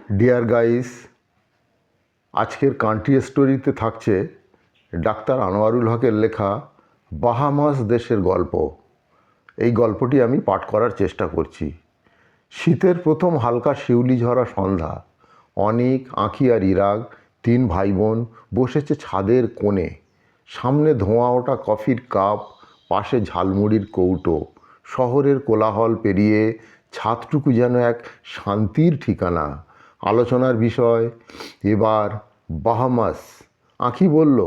Deer guys, আজকের country স্টোরিতে থাকছে ডাক্তার আনোয়ারুল হকের লেখা বাহামাস দেশের গল্প। এই গল্পটি আমি পাঠ করার চেষ্টা করছি। শীতের প্রথম হালকা শিউলি ঝরা সন্ধ্যা। অনিক, আঁখি আর ইরাগ তিন ভাই বোন বসেছে ছাদের কোণে। সামনে ধোঁয়া ওঠা কফির কাপ, পাশে ঝালমুড়ির কৌটো। শহরের কোলাহল পেরিয়ে ছাদটুকু যেন এক শান্তির ঠিকানা। আলোচনার বিষয় এবার বাহামাস। আঁখি বলল,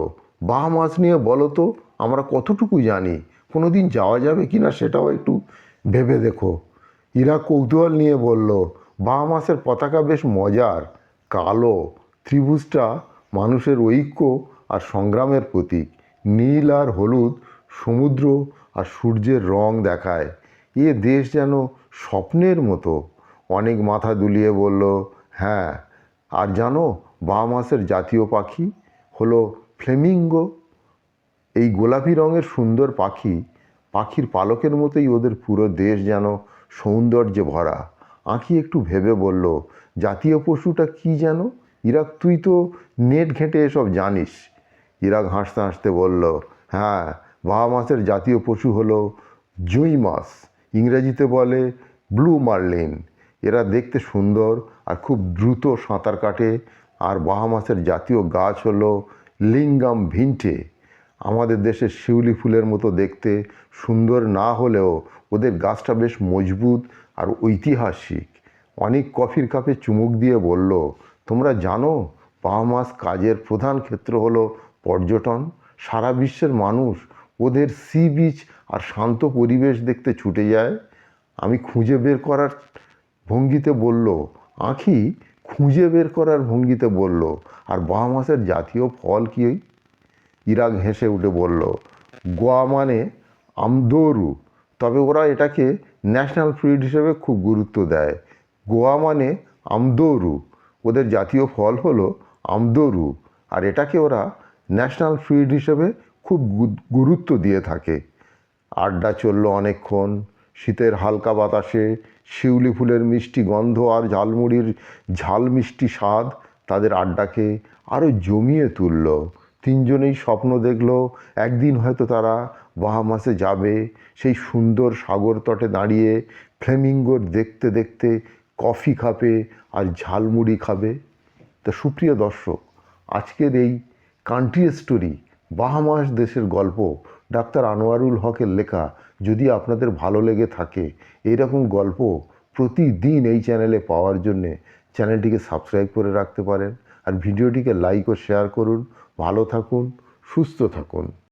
বাহামাস নিয়ে বলো তো, আমরা কতটুকু জানি, কোনো দিন যাওয়া যাবে কি না সেটাও একটু ভেবে দেখো। ইরা কৌতূহল নিয়ে বলল, বাহামাসের পতাকা বেশ মজার, কালো, ত্রিভুজটা মানুষের ঐক্য আর সংগ্রামের প্রতীক। নীল আর হলুদ সমুদ্র আর সূর্যের রং দেখায়। এ দেশ যেন স্বপ্নের মতো। অনেক মাথা দুলিয়ে বলল, হ্যাঁ, আর জানো বাহামাসের জাতীয় পাখি হলো ফ্লেমিঙ্গো। এই গোলাপি রঙের সুন্দর পাখির পালকের মতোই ওদের পুরো দেশ যেন সৌন্দর্যে ভরা। আঁখি একটু ভেবে বলল, জাতীয় পশুটা কি যেন? ইরাক, তুই তো নেট ঘেঁটে এসব জানিস। ইরাক হাসতে হাসতে বলল, হ্যাঁ, বাহামাসের জাতীয় পশু হলো জুঁই মাছ, ইংরেজিতে বলে ব্লু মার্লিন। এরা দেখতে সুন্দর আর খুব দ্রুত সাঁতার কাটে। আর বাহামাসের জাতীয় গাছ হলো লিঙ্গাম ভিন্টে। আমাদের দেশের শিউলি ফুলের মতো দেখতে, সুন্দর না হলেও ওদের গাছটা বেশ মজবুত আর ঐতিহাসিক। অনেক কফির কাপে চুমুক দিয়ে বলল, তোমরা জানো বাহামাস কাজের প্রধান ক্ষেত্র হলো পর্যটন। সারা বিশ্বের মানুষ ওদের সি বিচ আর শান্ত পরিবেশ দেখতে ছুটে যায়। আমি খুঁজে বের করার ভঙ্গিতে বলল, আঁখি খুঁজে বের করার ভঙ্গিতে বলল, আর বাহামাসের জাতীয় ফল কী? ইরাক হেসে উঠে বলল, গোয়া মানে আমদোরু, তবে ওরা এটাকে ন্যাশনাল ফ্রুইট হিসেবে খুব গুরুত্ব দেয়। গোয়া মানে আমদোরু, ওদের জাতীয় ফল হলো আমদোরু, আর এটাকে ওরা ন্যাশনাল ফ্রুইট হিসেবে খুব গুরুত্ব দিয়ে থাকে। আড্ডা চলল অনেকক্ষণ। শীতের হালকা বাতাসে শিউলি ফুলের মিষ্টি গন্ধ আর ঝালমুড়ির ঝাল মিষ্টি স্বাদ তাদের আড্ডাকে আরও জমিয়ে তুলল। তিনজনেই স্বপ্ন দেখল একদিন হয়তো তারা বাহামাসে যাবে, সেই সুন্দর সাগর তটে দাঁড়িয়ে ফ্লেমিঙ্গোর দেখতে দেখতে কফি খাবে আর ঝালমুড়ি খাবে। তা সুপ্রিয় দর্শক, আজকের এই কান্ট্রি স্টোরি বাহামাস দেশের গল্প ডাক্তার আনোয়ারুল হকের লেখা যদি আপনাদের ভালো লেগে থাকে, এইরকম গল্প প্রতিদিন এই চ্যানেলে পাওয়ার জন্যে চ্যানেলটিকে সাবস্ক্রাইব করে রাখতে পারেন। আর ভিডিওটিকে লাইক ও শেয়ার করুন। ভালো থাকুন, সুস্থ থাকুন।